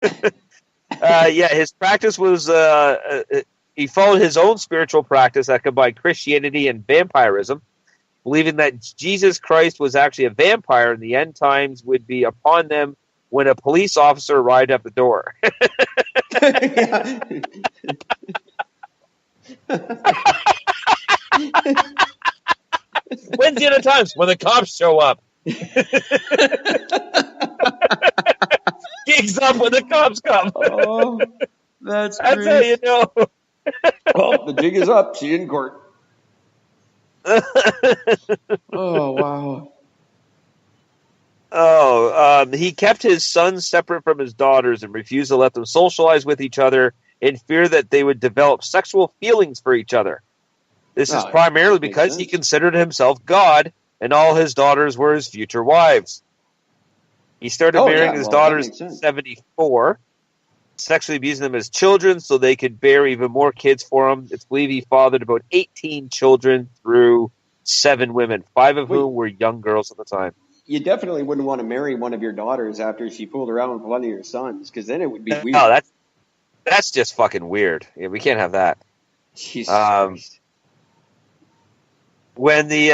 His practice was he followed his own spiritual practice that combined Christianity and vampirism, believing that Jesus Christ was actually a vampire and the end times would be upon them when a police officer arrived at the door. When's the end of times? When the cops show up. Gigs up when the cops come. Oh, that's how you know. Well, the jig is up. See you in court. Oh, wow. He kept his sons separate from his daughters and refused to let them socialize with each other in fear that they would develop sexual feelings for each other. This is primarily because he considered himself God and all his daughters were his future wives. He started marrying his daughters in 1974, sexually abusing them as children so they could bear even more kids for him. It's believed he fathered about 18 children through 7 women, 5 of whom were young girls at the time. You definitely wouldn't want to marry one of your daughters after she fooled around with one of your sons, because then it would be weird. No, that's just fucking weird. Yeah, we can't have that. Jesus Christ. When the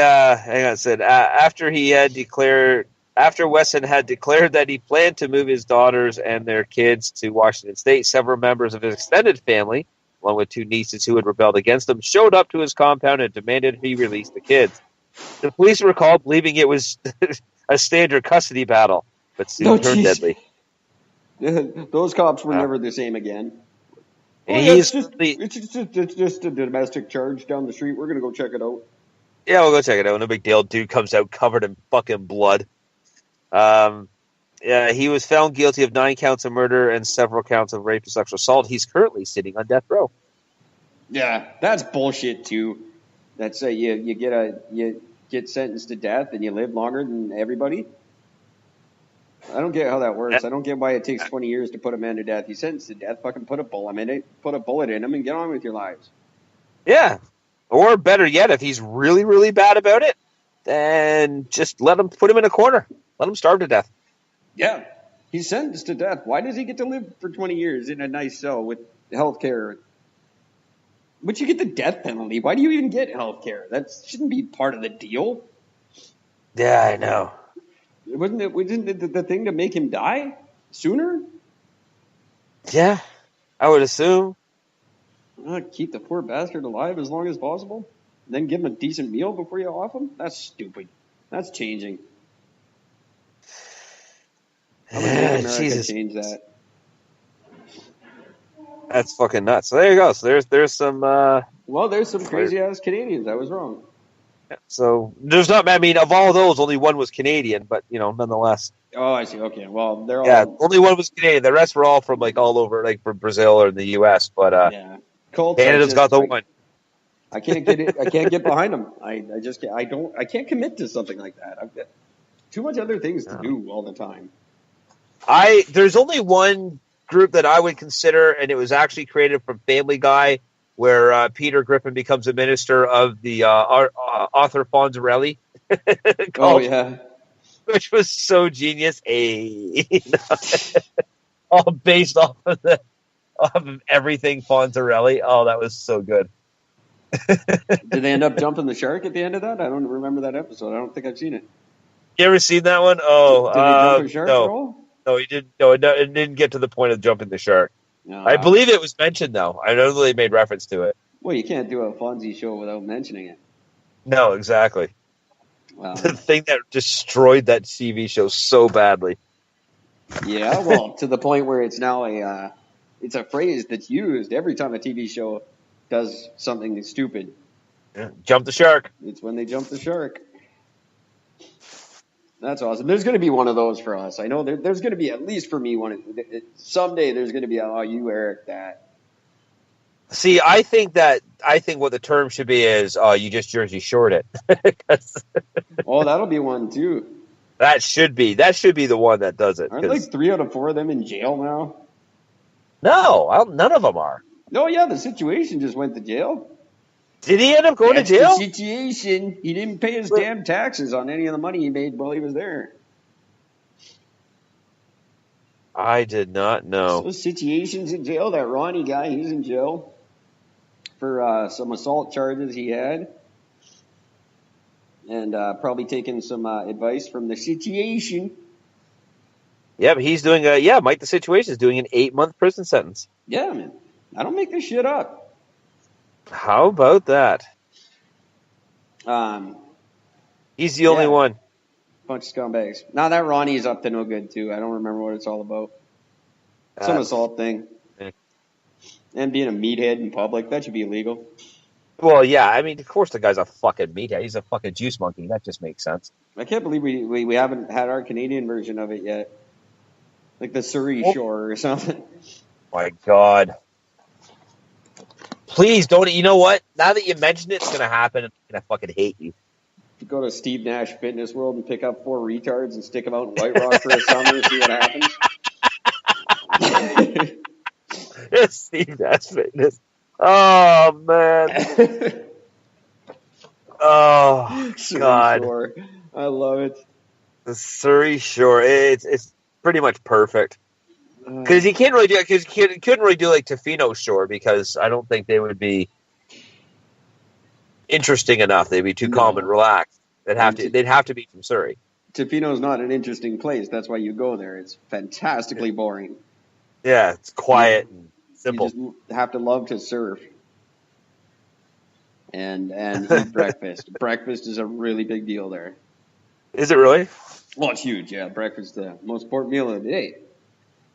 after Wesson had declared that he planned to move his daughters and their kids to Washington State, several members of his extended family, along with 2 nieces who had rebelled against him, showed up to his compound and demanded he release the kids. The police were called, believing it was a standard custody battle, but soon turned deadly. Those cops were never the same again. It's just a domestic charge down the street. We're going to go check it out. Yeah, we'll go check it out. No big deal. Dude comes out covered in fucking blood. He was found guilty of 9 counts of murder and several counts of rape and sexual assault. He's currently sitting on death row. Yeah, that's bullshit too. That's you get sentenced to death and you live longer than everybody. I don't get how that works. I don't get why it takes 20 years to put a man to death. He's sentenced to death. Fucking put a bullet in him, and get on with your lives. Yeah, or better yet, if he's really, really bad about it, then just put him in a corner. Let him starve to death. Yeah, he's sentenced to death. Why does he get to live for 20 years in a nice cell with health care? But you get the death penalty. Why do you even get health care? That shouldn't be part of the deal. Yeah, I know. Wasn't it the thing to make him die sooner? Yeah, I would assume. Keep the poor bastard alive as long as possible, then give him a decent meal before you off him? That's stupid. That's changing. How would America change that? That's fucking nuts. So there you go. So there's some. There's some crazy ass Canadians. I was wrong. So there's not. I mean, of all those, only one was Canadian, but nonetheless. Oh, I see. Okay, well, they're all. Only one was Canadian. The rest were all from all over, from Brazil or the U.S. But Canada's got the one. I can't get it. I can't get behind them. I just can't. I can't commit to something like that. I've got too much other things to do all the time. There's only one group that I would consider, and it was actually created from Family Guy, where Peter Griffin becomes a minister of the Arthur Fonzarelli. Which was so genius. All based off of everything Fonzarelli. Oh, that was so good. Did they end up jumping the shark at the end of that? I don't remember that episode. I don't think I've seen it. You ever seen that one? Oh, did they jump the shark at all? No, he didn't. No, it didn't get to the point of jumping the shark. I believe it was mentioned, though. I know they made reference to it. Well, you can't do a Fonzie show without mentioning it. No, exactly. Wow. The thing that destroyed that TV show so badly. Yeah, well, to the point where it's now it's a phrase that's used every time a TV show does something stupid. Yeah. Jump the shark. It's when they jump the shark. That's awesome. There's going to be one of those for us. I know there's going to be, at least for me, one. Someday there's going to be you, Eric, that. See, I think what the term should be is, you just Jersey Shored it. That'll be one too. That should be the one that does it. Aren't 3 out of 4 of them in jail now? No, none of them are. No, yeah, the situation just went to jail. Did he end up going to jail? The situation. He didn't pay his damn taxes on any of the money he made while he was there. I did not know. So Situation's in jail. That Ronnie guy, he's in jail for some assault charges he had. And probably taking some advice from the Situation. Yeah, but he's doing Mike the Situation is doing an 8-month prison sentence. Yeah, man. I don't make this shit up. How about that? He's the only one. Bunch of scumbags. Now that Ronnie's up to no good too. I don't remember what it's all about. Some assault thing. And being a meathead in public, that should be illegal. Well, yeah, I mean, of course the guy's a fucking meathead. He's a fucking juice monkey. That just makes sense. I can't believe we haven't had our Canadian version of it yet. Like the Surrey Shore or something. My God. Please don't. You know what? Now that you mentioned it, it's going to happen. I'm going to fucking hate you. You go to Steve Nash Fitness World and pick up 4 retards and stick them out in White Rock for a summer and see what happens. It's Steve Nash Fitness. Oh, man. Oh, Surrey God. Shore. I love it. The Surrey Shore. It's pretty much perfect. Because he can't really do it. Because he couldn't really do like Tofino Shore because I don't think they would be interesting enough. They'd be too calm and relaxed. They'd have to be from Surrey. Tofino's not an interesting place. That's why you go there. It's fantastically boring. Yeah, it's quiet and simple. You just have to love to surf and eat breakfast. Breakfast is a really big deal there. Is it really? Well, it's huge. Yeah, breakfast the most important meal of the day.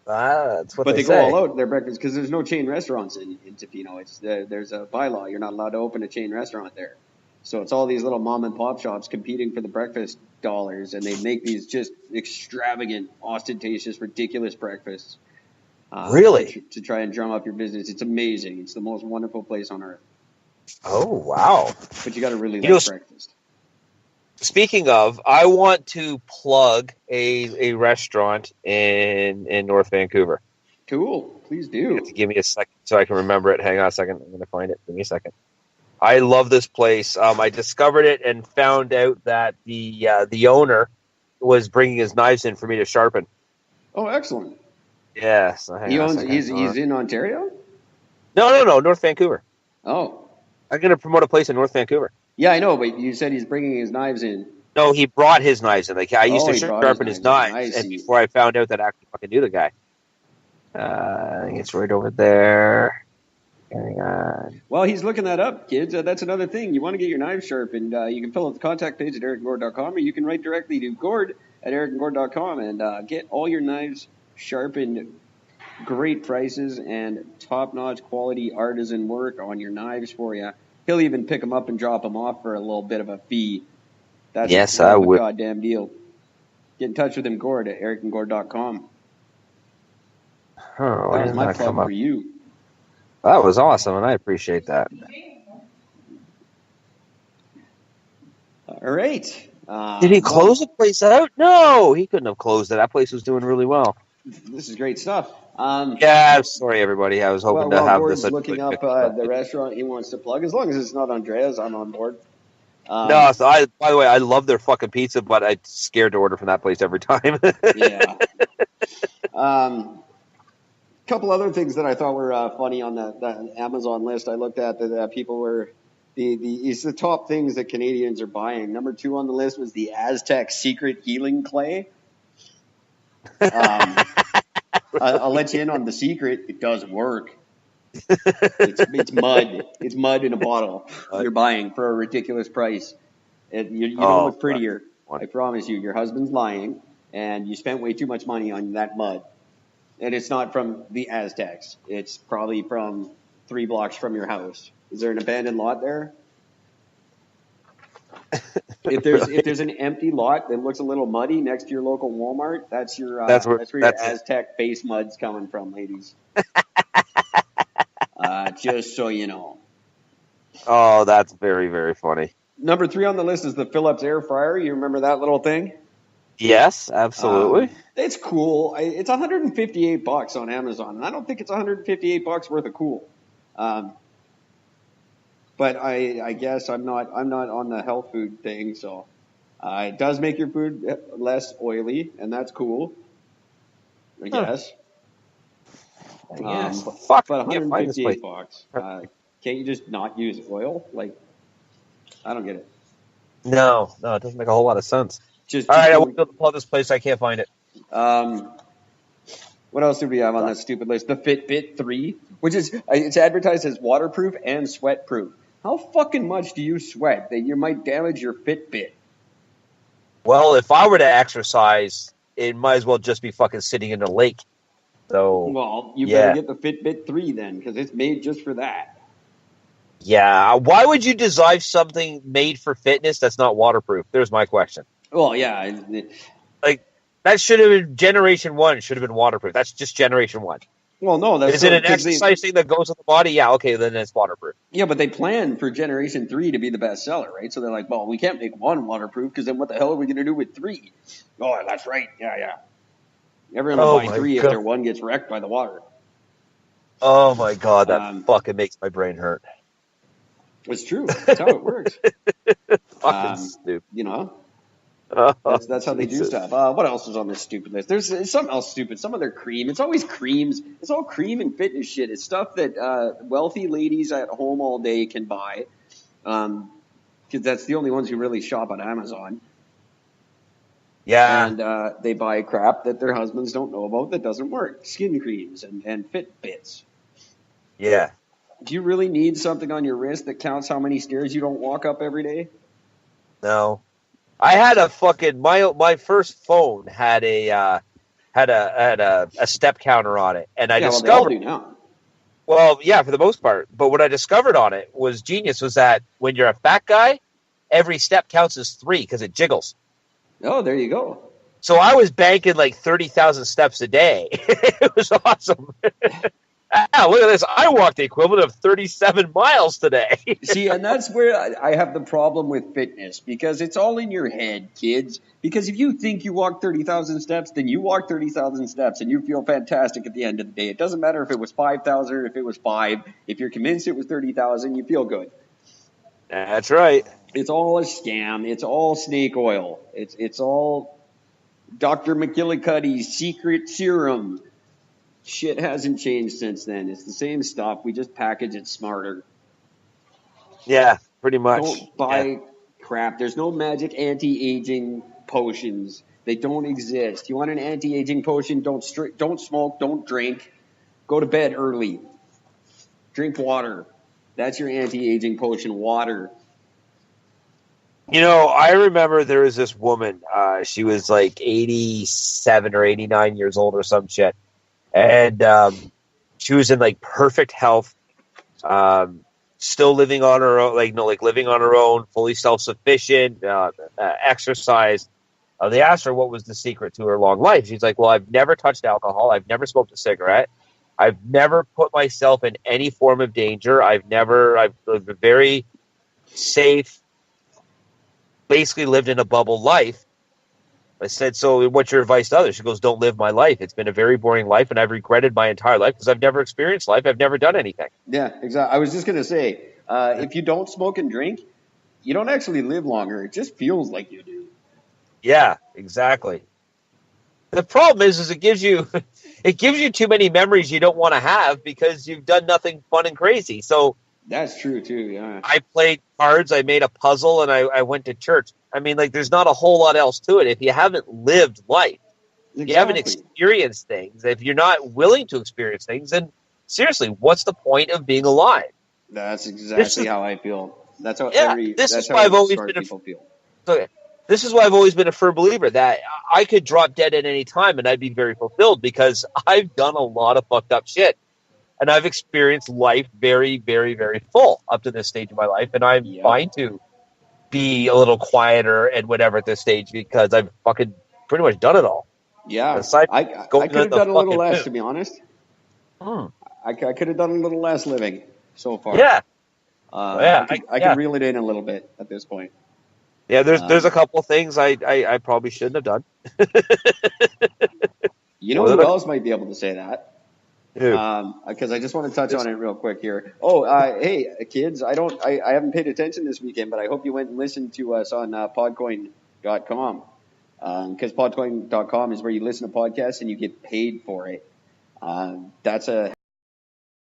That's what but they go say. all out their breakfast because there's no chain restaurants in Tofino. There's a bylaw. You're not allowed to open a chain restaurant there. So it's all these little mom and pop shops competing for the breakfast dollars, and they make these just extravagant, ostentatious, ridiculous breakfasts. Really? To try and drum up your business. It's amazing. It's the most wonderful place on earth. Oh, wow. But you got to really like breakfast. Speaking of, I want to plug a restaurant in North Vancouver. Cool. Please do. You have to give me a second so I can remember it. Hang on a second. I'm going to find it. Give me a second. I love this place. I discovered it and found out that the owner was bringing his knives in for me to sharpen. Oh, excellent. Yeah. So he's in Ontario? No, North Vancouver. Oh. I'm going to promote a place in North Vancouver. Yeah, I know, but you said he's bringing his knives in. No, he brought his knives in. Like I used to sharpen his knives, and before I found out that I actually fucking knew the guy. I think it's right over there. Hang on. Well, he's looking that up, kids. That's another thing. You want to get your knives sharpened, you can fill out the contact page at ericandgord.com, or you can write directly to Gord at ericandgord.com and get all your knives sharpened. Great prices and top-notch quality artisan work on your knives for you. He'll even pick them up and drop them off for a little bit of a fee. That's a goddamn deal. Get in touch with him, Gord, at ericandgord.com. Oh, that was my plug for you. That was awesome, and I appreciate that. All right. Did he close the place out? No, he couldn't have closed it. That place was doing really well. This is great stuff. Sorry, everybody. I was hoping to have Gord's looking up the restaurant he wants to plug. As long as it's not Andrea's, I'm on board. By the way, I love their fucking pizza, but I'm scared to order from that place every time. Yeah. Couple other things that I thought were funny on the Amazon list. I looked at that people were it's the top things that Canadians are buying. Number 2 on the list was the Aztec Secret Healing Clay. I'll let you in on the secret. It does work. It's mud. It's mud in a bottle. You're buying for a ridiculous price. You know what's prettier? I promise you, your husband's lying, and you spent way too much money on that mud. And it's not from the Aztecs. It's probably from 3 blocks from your house. Is there an abandoned lot there? If there's an empty lot that looks a little muddy next to your local Walmart, that's where your Aztec base mud's coming from, ladies. Just so you know. Oh, that's very, very funny. Number 3 on the list is the Philips air fryer. You remember that little thing? Yes, absolutely. It's cool. It's $158 on Amazon, and I don't think it's $158 worth of cool. But I guess I'm not on the health food thing, so it does make your food less oily, and that's cool. I guess. Yes. But I can't find this place. $158. Can't you just not use oil? Like, I don't get it. No, it doesn't make a whole lot of sense. Just All right, I go. went to pull this place. I can't find it. What else do we have on that stupid list? The Fitbit 3, which is it's advertised as waterproof and sweat-proof. How fucking much do you sweat that you might damage your Fitbit? Well, if I were to exercise, it might as well just be fucking sitting in a lake. So, well, you better get the Fitbit 3 then, because it's made just for that. Yeah. Why would you design something made for fitness that's not waterproof? There's my question. Well, yeah. Like, that should have been generation 1. Should have been waterproof. That's just generation 1. Well, no, that's is it an exercise thing that goes with the body? Yeah, okay, then it's waterproof. Yeah, but they plan for generation 3 to be the best seller, right? So they're like, well, we can't make 1 waterproof because then what the hell are we going to do with 3? Oh, that's right. Yeah. Everyone will buy 3 if their 1 gets wrecked by the water. Oh my God, that fucking makes my brain hurt. It's true. That's how it works. Fucking stupid. You know? That's how they do stuff. What else is on this stupid list? There's something else stupid. Some of their cream. It's always creams. It's all cream and fitness shit. It's stuff that wealthy ladies at home all day can buy, because that's the only ones who really shop on Amazon. Yeah. And they buy crap that their husbands don't know about that doesn't work. Skin creams and Fitbits. Yeah. Do you really need something on your wrist that counts how many stairs you don't walk up every day? No. I had a fucking my first phone had a step counter on it, and I discovered. Well, they all do now. Well, yeah, for the most part. But what I discovered on it was genius. Was that when you're a fat guy, every step counts as 3 because it jiggles. Oh, there you go. So I was banking like 30,000 steps a day. It was awesome. Look at this. I walked the equivalent of 37 miles today. See, and that's where I have the problem with fitness, because it's all in your head, kids. Because if you think you walk 30,000 steps, then you walk 30,000 steps and you feel fantastic at the end of the day. It doesn't matter if it was 5,000 or if it was 5. If you're convinced it was 30,000, you feel good. That's right. It's all a scam. It's all snake oil. It's all Dr. McGillicuddy's secret serum. Shit hasn't changed since then. It's the same stuff. We just package it smarter. Yeah, pretty much. Don't buy crap. There's no magic anti-aging potions. They don't exist. You want an anti-aging potion? Don't smoke. Don't drink. Go to bed early. Drink water. That's your anti-aging potion. Water. You know, I remember there was this woman. She was like 87 or 89 years old or some shit. And she was in like perfect health, still living on her own, living on her own, fully self-sufficient, exercise. They asked her what was the secret to her long life. She's like, well, I've never touched alcohol. I've never smoked a cigarette. I've never put myself in any form of danger. I've lived a very safe, basically lived in a bubble life. I said, so what's your advice to others? She goes, don't live my life. It's been a very boring life, and I've regretted my entire life because I've never experienced life. I've never done anything. Yeah, exactly. I was just going to say, if you don't smoke and drink, you don't actually live longer. It just feels like you do. Yeah, exactly. The problem is it gives you too many memories you don't want to have because you've done nothing fun and crazy. So that's true too. Yeah. I played cards. I made a puzzle, and I went to church. I mean, like, there's not a whole lot else to it. If you haven't lived life, if you haven't experienced things, if you're not willing to experience things, then seriously, what's the point of being alive? That's exactly how I feel. That's how people feel. Okay. This is why I've always been a firm believer that I could drop dead at any time and I'd be very fulfilled because I've done a lot of fucked up shit. And I've experienced life very, very, very full up to this stage of my life. And I'm fine to be a little quieter and whatever at this stage because I've fucking pretty much done it all. Yeah. I could have done a little less, to be honest. I could have done a little less living so far. Yeah. I can reel it in a little bit at this point. Yeah, there's a couple of things I probably shouldn't have done. You know who else might be able to say that? Because I just want to touch on it real quick here. Hey kids, I haven't paid attention this weekend, but I hope you went and listened to us on podcoin.com. Because podcoin.com is where you listen to podcasts and you get paid for it. That's a